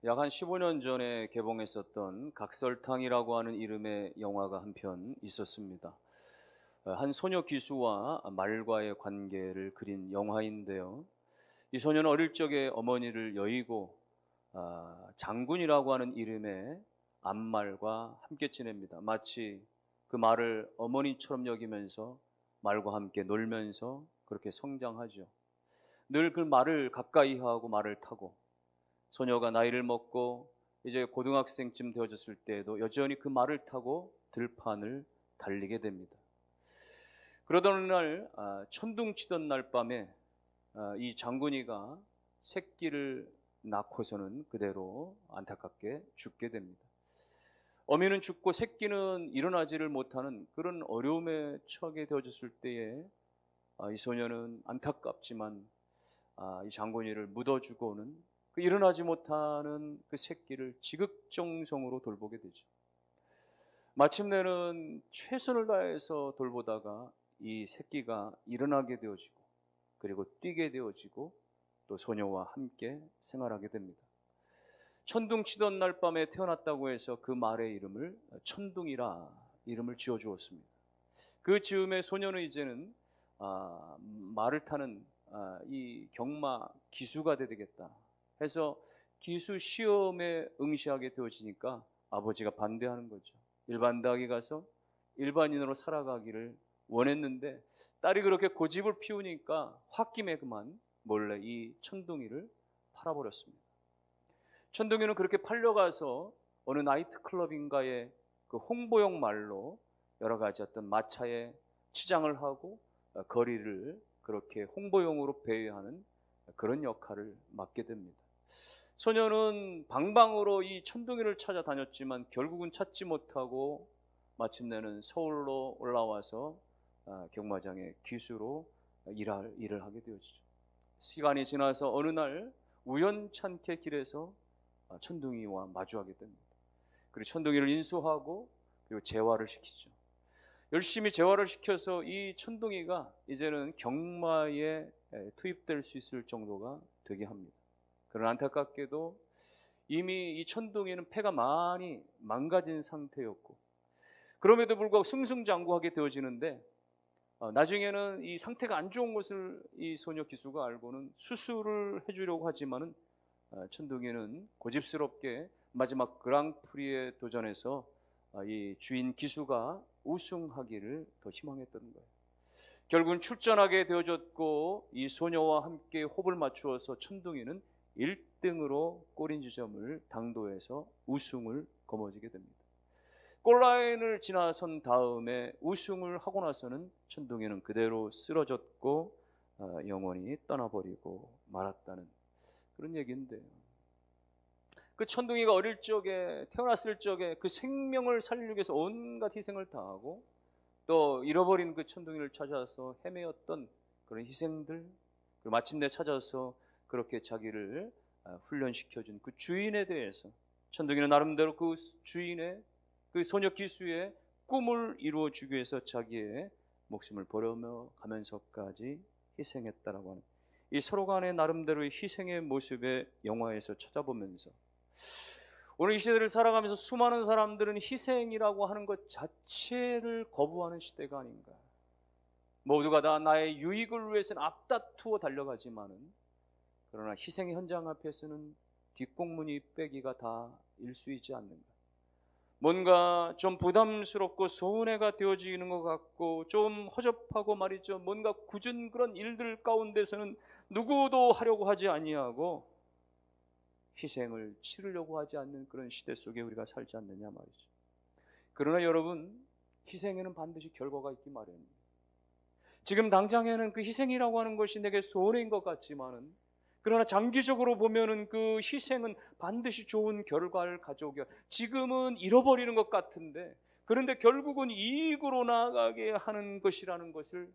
약 한 15년 전에 개봉했었던 각설탕이라고 하는 이름의 영화가 한 편 있었습니다. 한 소녀 기수와 말과의 관계를 그린 영화인데요. 이 소녀는 어릴 적에 어머니를 여의고 장군이라고 하는 이름의 암말과 함께 지냅니다. 마치 그 말을 어머니처럼 여기면서 말과 함께 놀면서 그렇게 성장하죠. 늘 그 말을 가까이 하고 말을 타고, 소녀가 나이를 먹고 이제 고등학생쯤 되어졌을 때에도 여전히 그 말을 타고 들판을 달리게 됩니다. 그러던 어느 날 천둥치던 날 밤에 이 장군이가 새끼를 낳고서는 그대로 안타깝게 죽게 됩니다. 어미는 죽고 새끼는 일어나지를 못하는 그런 어려움에 처하게 되어졌을 때에 이 소녀는 안타깝지만 이 장군이를 묻어주고는 그 일어나지 못하는 그 새끼를 지극정성으로 돌보게 되죠. 마침내는 최선을 다해서 돌보다가 이 새끼가 일어나게 되어지고, 그리고 뛰게 되어지고, 또 소녀와 함께 생활하게 됩니다. 천둥치던 날 밤에 태어났다고 해서 그 말의 이름을 천둥이라 이름을 지어주었습니다. 그 즈음에 소녀는 이제는 말을 타는 이 경마 기수가 되겠다 해서 기수 시험에 응시하게 되어지니까 아버지가 반대하는 거죠. 일반 대학에 가서 일반인으로 살아가기를 원했는데 딸이 그렇게 고집을 피우니까 홧김에 그만 몰래 이 천둥이를 팔아버렸습니다. 천둥이는 그렇게 팔려가서 어느 나이트클럽인가에 그 홍보용 말로 여러 가지 어떤 마차에 치장을 하고 거리를 그렇게 홍보용으로 배회하는 그런 역할을 맡게 됩니다. 소녀는 방방으로 이 천둥이를 찾아다녔지만 결국은 찾지 못하고 마침내는 서울로 올라와서 경마장의 기수로 일을 하게 되어지죠. 시간이 지나서 어느 날 우연찮게 길에서 천둥이와 마주하게 됩니다. 그리고 천둥이를 인수하고 그리고 재활을 시키죠. 열심히 재활을 시켜서 이 천둥이가 이제는 경마에 투입될 수 있을 정도가 되게 합니다. 그러나 안타깝게도 이미 이 천둥이는 폐가 많이 망가진 상태였고, 그럼에도 불구하고 승승장구하게 되어지는데 나중에는 이 상태가 안 좋은 것을 이 소녀 기수가 알고는 수술을 해주려고 하지만은 천둥이는 고집스럽게 마지막 그랑프리에 도전해서 이 주인 기수가 우승하기를 더 희망했던 거예요. 결국은 출전하게 되어졌고 이 소녀와 함께 호흡을 맞추어서 천둥이는 1등으로 골인지점을 당도해서 우승을 거머쥐게 됩니다. 골라인을 지나선 다음에 우승을 하고 나서는 천둥이는 그대로 쓰러졌고 영원히 떠나버리고 말았다는 그런 얘기인데요. 그 천둥이가 어릴 적에, 태어났을 적에 그 생명을 살리기 위해서 온갖 희생을 다하고 또 잃어버린 그 천둥이를 찾아서 헤매었던 그런 희생들, 그리고 마침내 찾아서 그렇게 자기를 훈련시켜준 그 주인에 대해서 천둥이는 나름대로 그 주인의 그 소녀 기수의 꿈을 이루어주기 위해서 자기의 목숨을 버려며 가면서까지 희생했다라고 하는 이 서로 간의 나름대로의 희생의 모습의 영화에서 찾아보면서 오늘 이 시대를 살아가면서 수많은 사람들은 희생이라고 하는 것 자체를 거부하는 시대가 아닌가. 모두가 다 나의 유익을 위해서는 앞다투어 달려가지만은 그러나 희생의 현장 앞에서는 뒷공문이 빼기가 다 일수이지 않는가. 뭔가 좀 부담스럽고 소은혜가 되어지는 것 같고 좀 허접하고 말이죠. 뭔가 굳은 그런 일들 가운데서는 누구도 하려고 하지 아니하고 희생을 치르려고 하지 않는 그런 시대 속에 우리가 살지 않느냐 말이죠. 그러나 여러분, 희생에는 반드시 결과가 있기 마련입니다. 지금 당장에는 그 희생이라고 하는 것이 내게 손해인 것 같지만은 그러나 장기적으로 보면은 그 희생은 반드시 좋은 결과를 가져오게, 지금은 잃어버리는 것 같은데 그런데 결국은 이익으로 나아가게 하는 것이라는 것을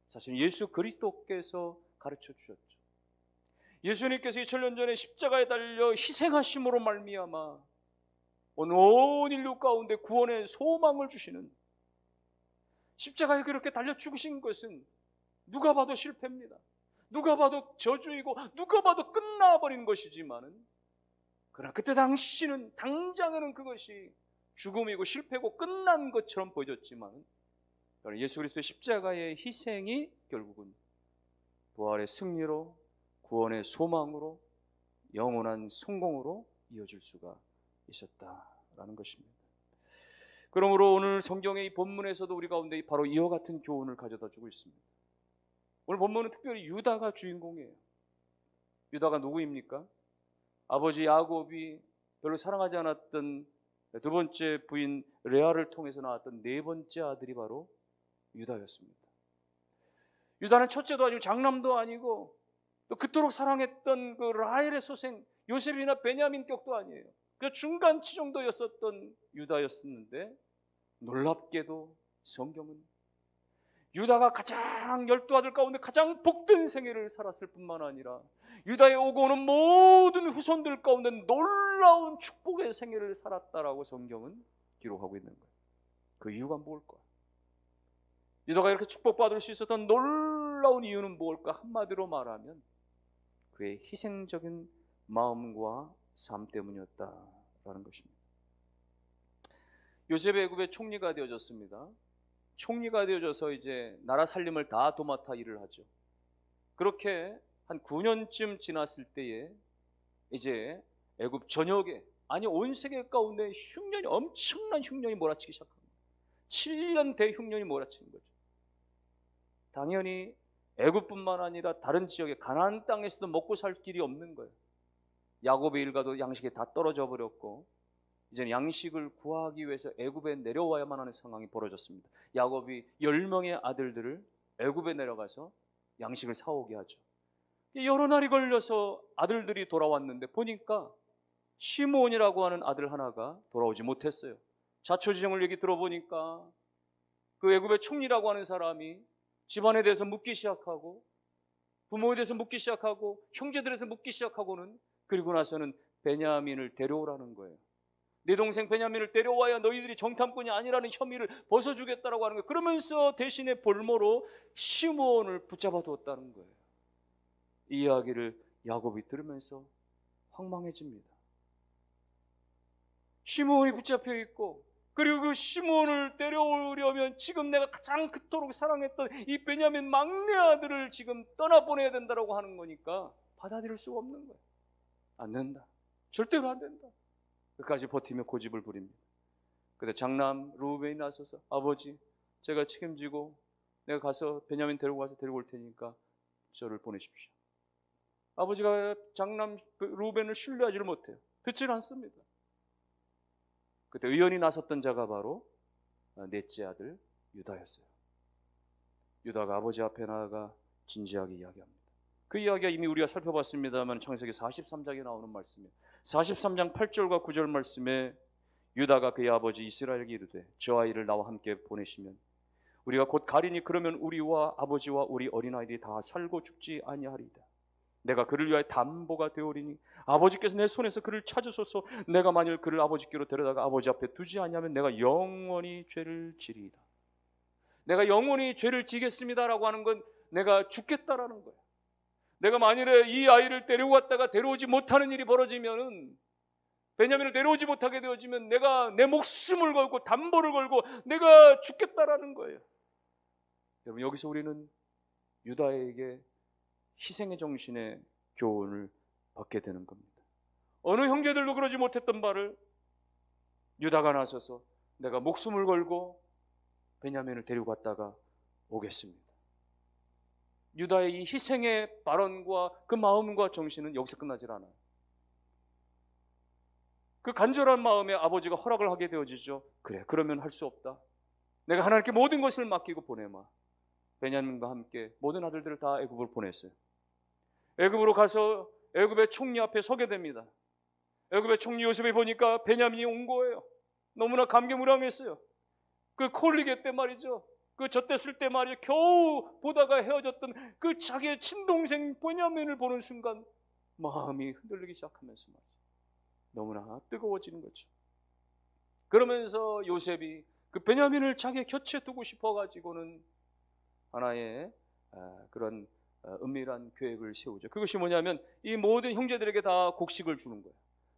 사실 예수 그리스도께서 가르쳐 주셨죠. 예수님께서 2000년 전에 십자가에 달려 희생하심으로 말미암아 온 인류 가운데 구원의 소망을 주시는, 십자가에 그렇게 달려 죽으신 것은 누가 봐도 실패입니다. 누가 봐도 저주이고 누가 봐도 끝나버린 것이지만은 그러나 그때 당시는 당장에는 그것이 죽음이고 실패고 끝난 것처럼 보여졌지만 예수 그리스도의 십자가의 희생이 결국은 부활의 승리로, 구원의 소망으로, 영원한 성공으로 이어질 수가 있었다라는 것입니다. 그러므로 오늘 성경의 이 본문에서도 우리 가운데 바로 이와 같은 교훈을 가져다 주고 있습니다. 오늘 본문은 특별히 유다가 주인공이에요. 유다가 누구입니까? 아버지 야곱이 별로 사랑하지 않았던 두 번째 부인 레아를 통해서 나왔던 네 번째 아들이 바로 유다였습니다. 유다는 첫째도 아니고 장남도 아니고 또 그토록 사랑했던 그 라헬의 소생 요셉이나 베냐민 격도 아니에요. 그 중간치 정도였었던 유다였었는데 놀랍게도 성경은 유다가 가장 12아들 가운데 가장 복된 생애를 살았을 뿐만 아니라 유다에 오고 오는 모든 후손들 가운데 놀라운 축복의 생애를 살았다라고 성경은 기록하고 있는 거예요. 그 이유가 뭘까? 유다가 이렇게 축복받을 수 있었던 놀라운 이유는 뭘까? 한마디로 말하면 그의 희생적인 마음과 삶 때문이었다라는 것입니다. 요셉이 애굽의 총리가 되어졌습니다. 총리가 되어져서 이제 나라 살림을 다 도맡아 일을 하죠. 그렇게 한 9년쯤 지났을 때에 이제 애굽 전역에, 아니 온 세계 가운데 흉년이, 엄청난 흉년이 몰아치기 시작합니다. 7년 대흉년이 몰아치는 거죠. 당연히 애굽뿐만 아니라 다른 지역의 가나안 땅에서도 먹고 살 길이 없는 거예요. 야곱의 일가도 양식이 다 떨어져 버렸고 이제는 양식을 구하기 위해서 애굽에 내려와야만 하는 상황이 벌어졌습니다. 야곱이 10명의 아들들을 애굽에 내려가서 양식을 사오게 하죠. 여러 날이 걸려서 아들들이 돌아왔는데 보니까 시므온이라고 하는 아들 하나가 돌아오지 못했어요. 자초지종을 얘기 들어보니까 그 애굽의 총리라고 하는 사람이 집안에 대해서 묻기 시작하고 부모에 대해서 묻기 시작하고 형제들에 대해서 묻기 시작하고는 그리고 나서는 베냐민을 데려오라는 거예요. 내 동생 베냐민을 데려와야 너희들이 정탐꾼이 아니라는 혐의를 벗어주겠다라고 하는 거예요. 그러면서 대신에 볼모로 시므온을 붙잡아 두었다는 거예요. 이 이야기를 야곱이 들으면서 황망해집니다. 시므온이 붙잡혀 있고 그리고 그 시므온을 데려오려면 지금 내가 가장 그토록 사랑했던 이 베냐민 막내 아들을 지금 떠나보내야 된다라고 하는 거니까 받아들일 수가 없는 거예요. 안 된다. 절대로 안 된다. 끝까지 버티며 고집을 부립니다. 그때 장남 르우벤이 나서서 아버지 제가 책임지고 내가 가서 베냐민 데리고 가서 데리고 올 테니까 저를 보내십시오. 아버지가 장남 르우벤을 신뢰하지를 못해요. 듣지를 않습니다. 그때 의원이 나섰던 자가 바로 넷째 아들 유다였어요. 유다가 아버지 앞에 나아가 진지하게 이야기합니다. 그 이야기가 이미 우리가 살펴봤습니다만 창세기 43장에 나오는 말씀이에요. 43장 8절과 9절 말씀에 유다가 그의 아버지 이스라엘에게 이르되 저 아이를 나와 함께 보내시면 우리가 곧 가리니 그러면 우리와 아버지와 우리 어린아이들이 다 살고 죽지 아니하리이다. 내가 그를 위하여 담보가 되오리니 아버지께서 내 손에서 그를 찾으소서. 내가 만일 그를 아버지께로 데려다가 아버지 앞에 두지 아니하면 내가 영원히 죄를 지리이다. 내가 영원히 죄를 지겠습니다라고 하는 건 내가 죽겠다라는 거예요. 내가 만일에 이 아이를 데리고 갔다가 데려오지 못하는 일이 벌어지면은 베냐민을 데려오지 못하게 되어지면 내가 내 목숨을 걸고 담보를 걸고 내가 죽겠다라는 거예요. 여러분 여기서 우리는 유다에게 희생의 정신의 교훈을 받게 되는 겁니다. 어느 형제들도 그러지 못했던 바를 유다가 나서서 내가 목숨을 걸고 베냐민을 데리고 갔다가 오겠습니다. 유다의 이 희생의 발언과 그 마음과 정신은 여기서 끝나질 않아요. 그 간절한 마음에 아버지가 허락을 하게 되어지죠. 그래, 그러면 할 수 없다. 내가 하나님께 모든 것을 맡기고 보내마. 베냐민과 함께 모든 아들들을 다 애굽으로 보냈어요. 애굽으로 가서 애굽의 총리 앞에 서게 됩니다. 애굽의 총리 요셉이 보니까 베냐민이 온 거예요. 너무나 감개무량했어요. 그 콜리게 때 말이죠. 그 젖댔을 때 말이죠. 겨우 보다가 헤어졌던 그 자기의 친동생 베냐민을 보는 순간 마음이 흔들리기 시작하면서 말이죠. 너무나 뜨거워지는 거죠. 그러면서 요셉이 그 베냐민을 자기 곁에 두고 싶어가지고는 하나의 그런 은밀한 계획을 세우죠. 그것이 뭐냐면 이 모든 형제들에게 다 곡식을 주는 거예요.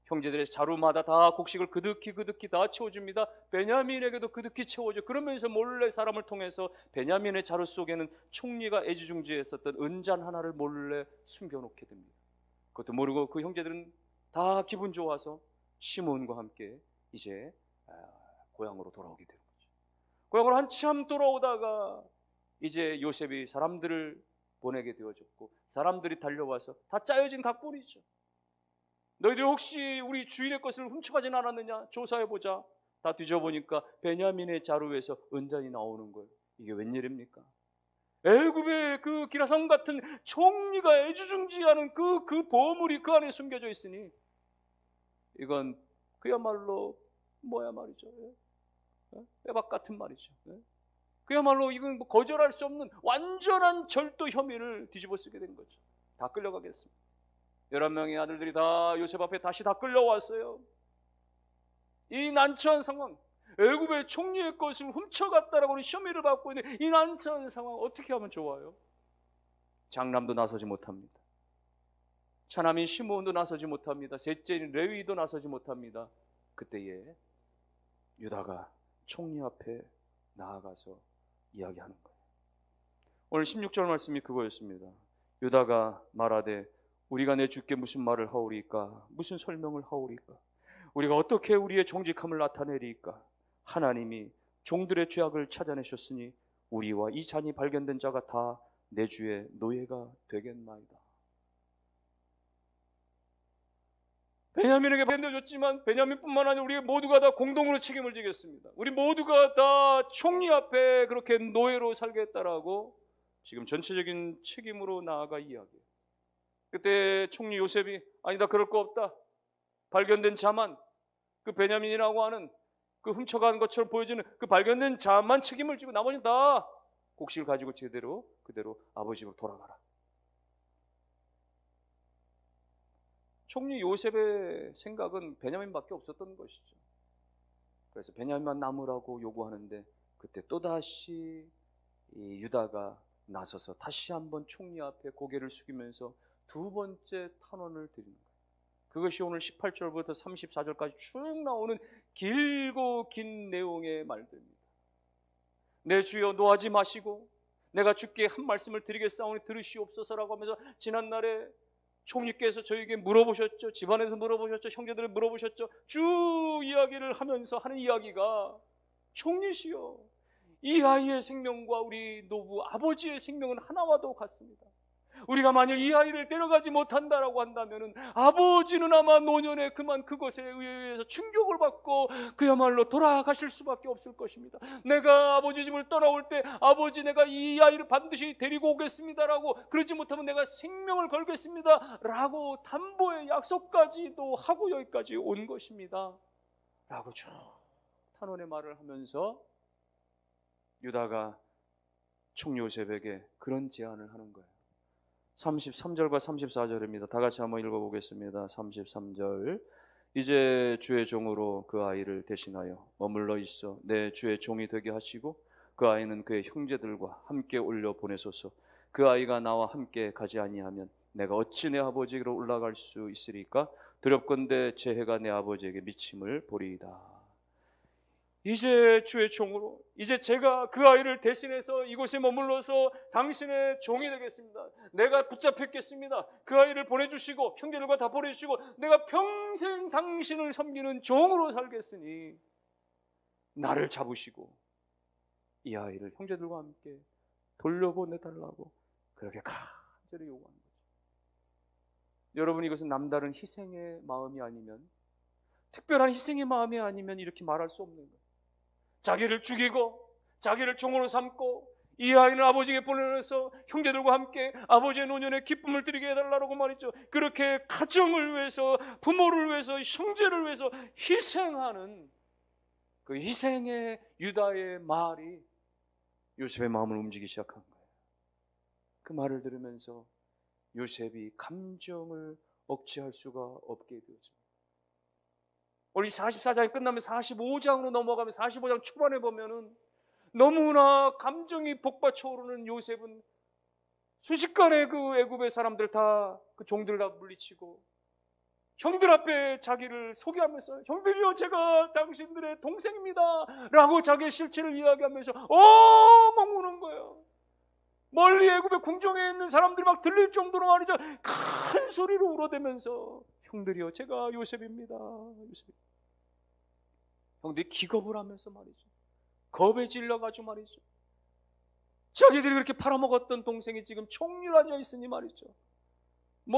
형제들의 자루마다 다 곡식을 그득히 다 채워줍니다. 베냐민에게도 그득히 채워줘. 그러면서 몰래 사람을 통해서 베냐민의 자루 속에는 총리가 애지중지했었던 은잔 하나를 몰래 숨겨놓게 됩니다. 그것도 모르고 그 형제들은 다 기분 좋아서 시므온과 함께 이제 고향으로 돌아오게 되는 거죠. 고향으로 한참 돌아오다가 이제 요셉이 사람들을 보내게 되어졌고, 사람들이 달려와서 다 짜여진 각본이죠. 너희들 혹시 우리 주인의 것을 훔쳐가진 않았느냐? 조사해보자. 다 뒤져보니까 베냐민의 자루에서 은잔이 나오는 거예요. 이게 웬일입니까? 애굽의 그 기라성 같은 총리가 애지중지하는 그 보물이 그 안에 숨겨져 있으니 이건 그야말로 뭐야 말이죠. 빼박 같은 말이죠. 그야말로 이건 뭐 거절할 수 없는 완전한 절도 혐의를 뒤집어 쓰게 된 거죠. 다 끌려가게 됐습니다. 11명의 아들들이 다 요셉 앞에 다시 다 끌려왔어요. 이 난처한 상황, 애굽의 총리의 것을 훔쳐갔다라고 하는 혐의를 받고 있는 이 난처한 상황, 어떻게 하면 좋아요? 장남도 나서지 못합니다. 차남인 시므온도 나서지 못합니다. 셋째인 레위도 나서지 못합니다. 그때에 유다가 총리 앞에 나아가서 이야기하는 거예요. 오늘 16절 말씀이 그거였습니다. 유다가 말하되 우리가 내 주께 무슨 말을 하오리까? 무슨 설명을 하오리까? 우리가 어떻게 우리의 정직함을 나타내리까? 하나님이 종들의 죄악을 찾아내셨으니 우리와 이 잔이 발견된 자가 다 내 주의 노예가 되겠나이다. 베냐민에게 발견되어졌지만 베냐민뿐만 아니라 우리 모두가 다 공동으로 책임을 지겠습니다. 우리 모두가 다 총리 앞에 그렇게 노예로 살겠다라고 지금 전체적인 책임으로 나아가 이야기해요. 그때 총리 요셉이 아니다, 그럴 거 없다. 발견된 자만, 그 베냐민이라고 하는 그 훔쳐간 것처럼 보여지는 그 발견된 자만 책임을 지고 나머지는 다 곡식을 가지고 그대로 아버지 집으로 돌아가라. 총리 요셉의 생각은 베냐민밖에 없었던 것이죠. 그래서 베냐민만 남으라고 요구하는데 그때 또다시 이 유다가 나서서 다시 한번 총리 앞에 고개를 숙이면서 두 번째 탄원을 드리는 거예요. 그것이 오늘 18절부터 34절까지 쭉 나오는 길고 긴 내용의 말들입니다. 내 주여 노하지 마시고 내가 주께 한 말씀을 드리겠사오니 들으시옵소서라고 하면서 지난날에 총리께서 저에게 물어보셨죠. 집안에서 물어보셨죠. 형제들을 물어보셨죠. 쭉 이야기를 하면서 하는 이야기가 총리시여, 이 아이의 생명과 우리 노부 아버지의 생명은 하나와도 같습니다. 우리가 만일 이 아이를 데려가지 못한다라고 한다면 아버지는 아마 노년에 그만 그것에 의해서 충격을 받고 그야말로 돌아가실 수밖에 없을 것입니다. 내가 아버지 집을 떠나올 때 아버지 내가 이 아이를 반드시 데리고 오겠습니다라고, 그러지 못하면 내가 생명을 걸겠습니다라고 담보의 약속까지도 하고 여기까지 온 것입니다 라고 쭉 탄원의 말을 하면서 유다가 총리 요셉에게 그런 제안을 하는 거예요. 33절과 34절입니다. 다 같이 한번 읽어보겠습니다. 33절. 이제 주의 종으로 그 아이를 대신하여 머물러 있어 내 주의 종이 되게 하시고 그 아이는 그의 형제들과 함께 올려 보내소서. 그 아이가 나와 함께 가지 아니하면 내가 어찌 내 아버지로 올라갈 수 있으리까? 두렵건대 제 해가 내 아버지에게 미침을 보리이다. 이제 주의 종으로, 이제 제가 그 아이를 대신해서 이곳에 머물러서 당신의 종이 되겠습니다. 내가 붙잡혔겠습니다. 그 아이를 보내주시고 형제들과 다 보내주시고 내가 평생 당신을 섬기는 종으로 살겠으니 나를 잡으시고 이 아이를 형제들과 함께 돌려보내달라고 그렇게 간절히 요구하는 거죠. 여러분, 이것은 남다른 희생의 마음이 아니면, 특별한 희생의 마음이 아니면 이렇게 말할 수 없는 거예요. 자기를 죽이고 자기를 종으로 삼고 이 아이는 아버지에게 보내서 형제들과 함께 아버지의 노년에 기쁨을 드리게 해달라고 말했죠. 그렇게 가정을 위해서, 부모를 위해서, 형제를 위해서 희생하는 그 희생의 유다의 말이 요셉의 마음을 움직이기 시작한 거예요. 그 말을 들으면서 요셉이 감정을 억제할 수가 없게 되었죠. 우리 44장이 끝나면 45장으로 넘어가면 45장 초반에 보면은 너무나 감정이 복받쳐 오르는 요셉은 순식간에 그 애굽의 사람들 다, 그 종들 다 물리치고 형들 앞에 자기를 소개하면서 형들이요 제가 당신들의 동생입니다 라고 자기의 실체를 이야기하면서 막 우는 거예요. 멀리 애굽의 궁정에 있는 사람들이 막 들릴 정도로 말이죠, 큰 소리로 울어대면서 형들이요 제가 요셉입니다. 요셉. 형들이 기겁을 하면서 말이죠, 겁에 질려가지고 말이죠, 자기들이 그렇게 팔아먹었던 동생이 지금 총률하여 있으니 말이죠,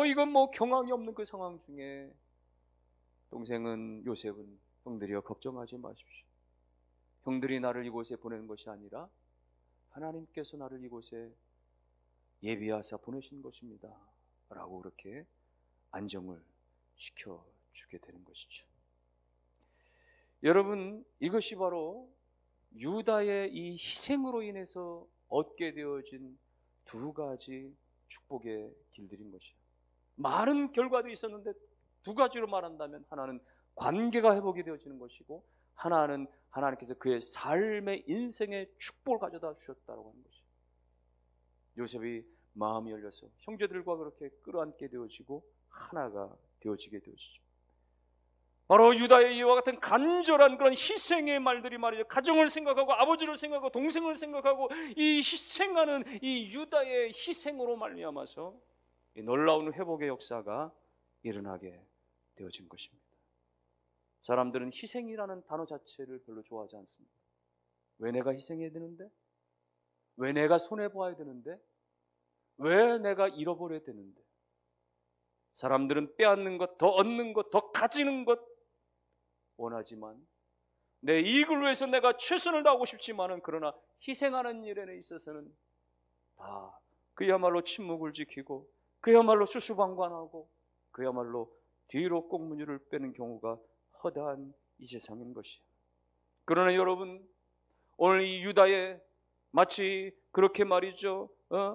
이건 경황이 없는 그 상황 중에 동생은 요셉은 형들이여 걱정하지 마십시오. 형들이 나를 이곳에 보내는 것이 아니라 하나님께서 나를 이곳에 예비하사 보내신 것입니다 라고 그렇게 안정을 시켜주게 되는 것이죠. 여러분, 이것이 바로 유다의 이 희생으로 인해서 얻게 되어진 두 가지 축복의 길들인 것이에요. 많은 결과도 있었는데 두 가지로 말한다면 하나는 관계가 회복이 되어지는 것이고, 하나는 하나님께서 그의 삶의 인생의 축복을 가져다 주셨다고 하는 것이에요. 요셉이 마음이 열려서 형제들과 그렇게 끌어안게 되어지고 하나가 되어지게 되어지죠. 바로 유다의 이와 같은 간절한 그런 희생의 말들이 말이죠, 가정을 생각하고 아버지를 생각하고 동생을 생각하고 이 희생하는 이 유다의 희생으로 말미암아서 이 놀라운 회복의 역사가 일어나게 되어진 것입니다. 사람들은 희생이라는 단어 자체를 별로 좋아하지 않습니다. 왜 내가 희생해야 되는데? 왜 내가 손해봐야 되는데? 왜 내가 잃어버려야 되는데? 사람들은 빼앗는 것, 더 얻는 것, 더 가지는 것 원하지만, 내 이익을 위해서 내가 최선을 다하고 싶지만은, 그러나 희생하는 일에 있어서는 다 그야말로 침묵을 지키고 그야말로 수수방관하고 그야말로 뒤로 꽁무니를 빼는 경우가 허다한 이 세상인 것이에요. 그러나 여러분, 오늘 이 유다의 마치 그렇게 말이죠,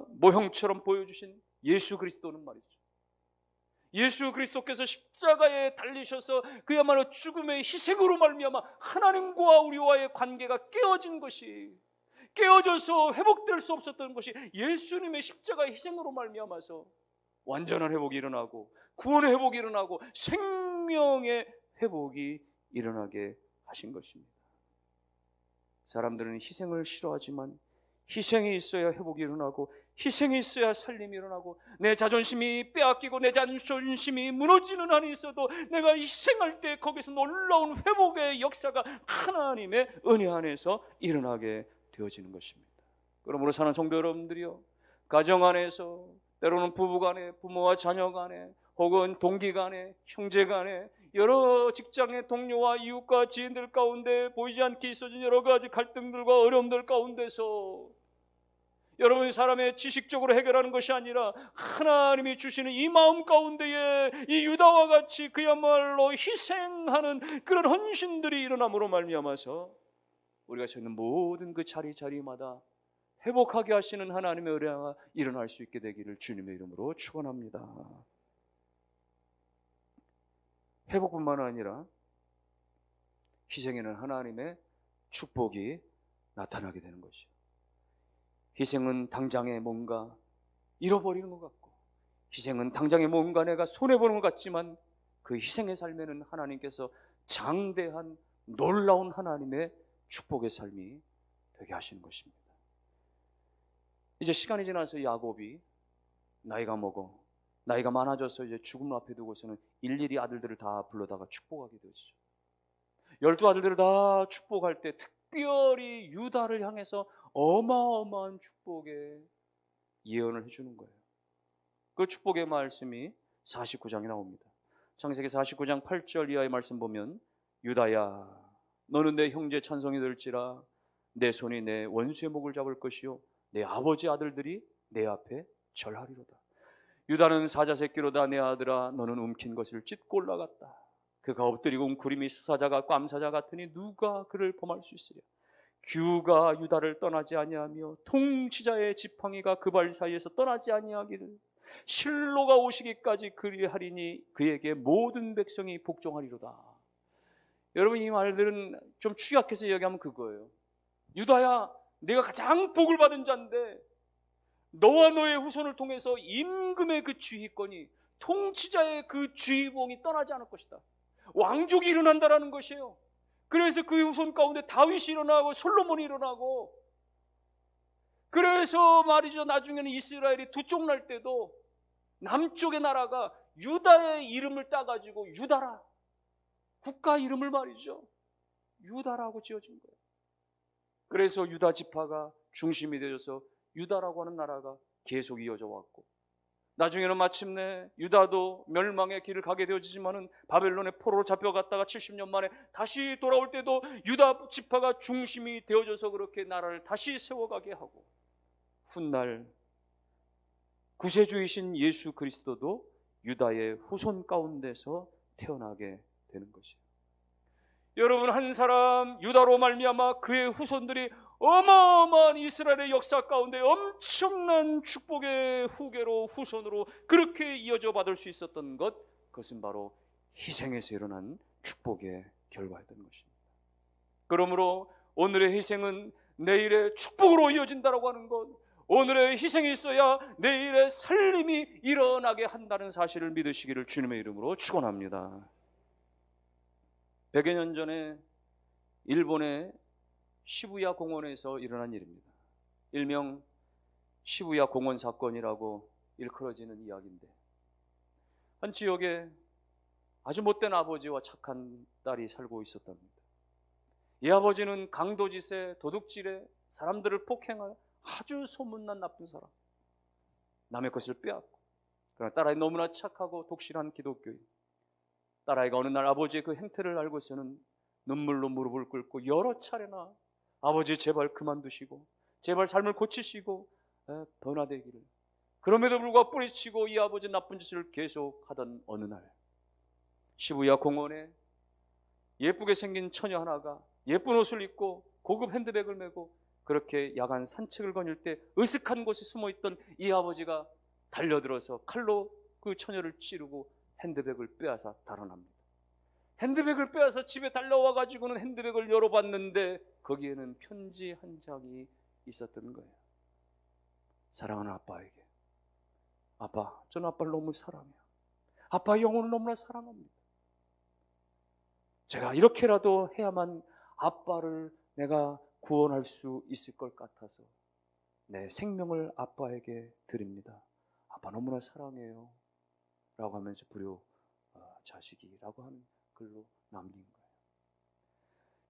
모형처럼 보여주신 예수 그리스도는 말이죠, 예수 그리스도께서 십자가에 달리셔서 그야말로 죽음의 희생으로 말미암아 하나님과 우리와의 관계가 깨어진 것이, 깨어져서 회복될 수 없었던 것이 예수님의 십자가의 희생으로 말미암아서 완전한 회복이 일어나고 구원의 회복이 일어나고 생명의 회복이 일어나게 하신 것입니다. 사람들은 희생을 싫어하지만 희생이 있어야 회복이 일어나고 희생이 있어야 살림이 일어나고, 내 자존심이 빼앗기고 내 자존심이 무너지는 한이 있어도 내가 희생할 때 거기서 놀라운 회복의 역사가 하나님의 은혜 안에서 일어나게 되어지는 것입니다. 그러므로 사는 성도 여러분들이요, 가정 안에서, 때로는 부부 간에, 부모와 자녀 간에, 혹은 동기 간에, 형제 간에, 여러 직장의 동료와 이웃과 지인들 가운데 보이지 않게 있어진 여러 가지 갈등들과 어려움들 가운데서 여러분이 사람의 지식적으로 해결하는 것이 아니라 하나님이 주시는 이 마음 가운데에 이 유다와 같이 그야말로 희생하는 그런 헌신들이 일어남으로 말미암아서 우리가 서 있는 모든 그 자리마다 회복하게 하시는 하나님의 은혜가 일어날 수 있게 되기를 주님의 이름으로 축원합니다. 회복뿐만 아니라 희생에는 하나님의 축복이 나타나게 되는 것이죠. 희생은 당장에 뭔가 잃어버리는 것 같고, 희생은 당장에 뭔가 내가 손해보는 것 같지만, 그 희생의 삶에는 하나님께서 장대한 놀라운 하나님의 축복의 삶이 되게 하시는 것입니다. 이제 시간이 지나서 야곱이 나이가 먹어, 나이가 많아져서 이제 죽음 앞에 두고서는 일일이 아들들을 다 불러다가 축복하게 되죠. 12아들들을 다 축복할 때 특별히 유다를 향해서 어마어마한 축복의 예언을 해주는 거예요. 그 축복의 말씀이 49장에 나옵니다. 창세기 49장 8절 이하의 말씀 보면, 유다야, 너는 내 형제 찬송이 될지라 내 손이 내 원수의 목을 잡을 것이요 내 아버지 아들들이 내 앞에 절하리로다. 유다는 사자 새끼로다. 내 아들아, 너는 움킨 것을 찢고 올라갔다. 그가 엎드리고 웅크림이 수사자가 꽌사자 같으니 누가 그를 범할 수 있으랴. 규가 유다를 떠나지 아니하며 통치자의 지팡이가 그 발 사이에서 떠나지 아니하기를, 실로가 오시기까지 그리하리니 그에게 모든 백성이 복종하리로다. 여러분, 이 말들은 좀 축약해서 이야기하면 그거예요. 유다야, 네가 가장 복을 받은 자인데 너와 너의 후손을 통해서 임금의 그 지휘권이 통치자의 그 주의봉이 떠나지 않을 것이다. 왕족이 일어난다라는 것이에요. 그래서 그 후손 가운데 다윗이 일어나고 솔로몬이 일어나고, 그래서 말이죠, 나중에는 이스라엘이 두 쪽 날 때도 남쪽의 나라가 유다의 이름을 따가지고 유다라, 국가 이름을 말이죠, 유다라고 지어진 거예요. 그래서 유다 지파가 중심이 되어서 유다라고 하는 나라가 계속 이어져 왔고, 나중에는 마침내 유다도 멸망의 길을 가게 되어지지만은 바벨론의 포로로 잡혀갔다가 70년 만에 다시 돌아올 때도 유다 지파가 중심이 되어져서 그렇게 나라를 다시 세워가게 하고, 훗날 구세주이신 예수 그리스도도 유다의 후손 가운데서 태어나게 되는 것이에요. 여러분, 한 사람 유다로 말미암아 그의 후손들이 어마어마한 이스라엘의 역사 가운데 엄청난 축복의 후계로, 후손으로 그렇게 이어져 받을 수 있었던 것, 그것은 바로 희생에서 일어난 축복의 결과였던 것입니다. 그러므로 오늘의 희생은 내일의 축복으로 이어진다라고 하는 것, 오늘의 희생이 있어야 내일의 살림이 일어나게 한다는 사실을 믿으시기를 주님의 이름으로 축원합니다. 100여 년 전에 일본의 시부야 공원에서 일어난 일입니다. 일명 시부야 공원 사건이라고 일컬어지는 이야기인데, 한 지역에 아주 못된 아버지와 착한 딸이 살고 있었답니다. 이 아버지는 강도짓에, 도둑질에, 사람들을 폭행하여 아주 소문난 나쁜 사람, 남의 것을 빼앗고, 그러나 딸아이 너무나 착하고 독실한 기독교인. 딸아이가 어느 날 아버지의 그 행태를 알고서는 눈물로 무릎을 꿇고 여러 차례나 아버지 제발 그만두시고, 제발 삶을 고치시고 변화되기를, 그럼에도 불구하고 뿌리치고 이 아버지 나쁜 짓을 계속하던 어느 날, 시부야 공원에 예쁘게 생긴 처녀 하나가 예쁜 옷을 입고 고급 핸드백을 메고 그렇게 야간 산책을 거닐 때 으슥한 곳에 숨어있던 이 아버지가 달려들어서 칼로 그 처녀를 찌르고 핸드백을 빼앗아 달아납니다. 핸드백을 빼앗아 집에 달려와 가지고는 핸드백을 열어봤는데 거기에는 편지 한 장이 있었던 거예요. 사랑하는 아빠에게, 아빠, 저는 아빠를 너무 사랑해요. 아빠의 영혼을 너무나 사랑합니다. 제가 이렇게라도 해야만 아빠를 내가 구원할 수 있을 것 같아서 내 생명을 아빠에게 드립니다. 아빠 너무나 사랑해요 라고 하면서 불효 자식이라고 하는 글로 남긴 거예요.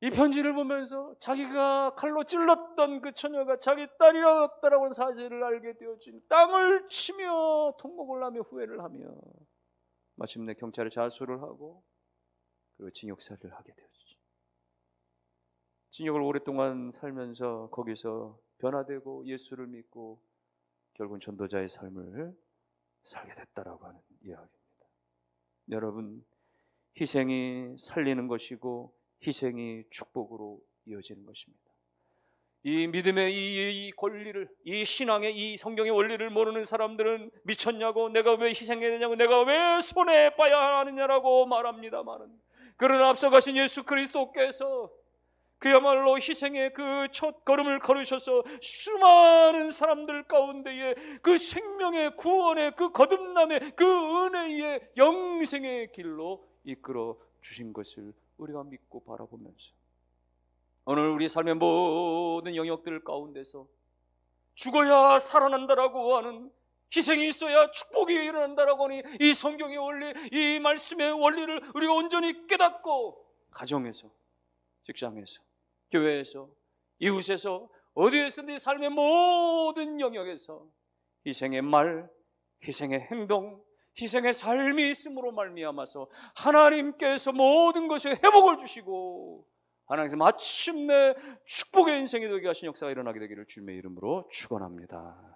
이 편지를 보면서 자기가 칼로 찔렀던 그 처녀가 자기 딸이었다라고 하는 사실을 알게 되어진, 땅을 치며 통곡을 하며 후회를 하며 마침내 경찰에 자수를 하고 그리고 징역살이를 하게 되었죠. 징역을 오랫동안 살면서 거기서 변화되고 예수를 믿고 결국은 전도자의 삶을 살게 됐다라고 하는 이야기입니다. 여러분, 희생이 살리는 것이고 희생이 축복으로 이어지는 것입니다. 이 믿음의 이 권리를, 이 신앙의 이 성경의 원리를 모르는 사람들은 미쳤냐고, 내가 왜 희생해야 되냐고, 내가 왜 손해봐야 하느냐라고 말합니다만, 그러나 앞서가신 예수 그리스도께서 그야말로 희생의 그 첫 걸음을 걸으셔서 수많은 사람들 가운데에 그 생명의 구원의 그 거듭남의 그 은혜의 영생의 길로 이끌어 주신 것을 우리가 믿고 바라보면서 오늘 우리 삶의 모든 영역들 가운데서 죽어야 살아난다라고 하는, 희생이 있어야 축복이 일어난다라고 하니 이 성경의 원리, 이 말씀의 원리를 우리가 온전히 깨닫고 가정에서, 직장에서, 교회에서, 이웃에서, 어디에서든 삶의 모든 영역에서 희생의 말, 희생의 행동, 희생의 삶이 있음으로 말미암아서 하나님께서 모든 것에 회복을 주시고 하나님께서 마침내 축복의 인생이 되게 하신 역사가 일어나게 되기를 주님의 이름으로 축원합니다.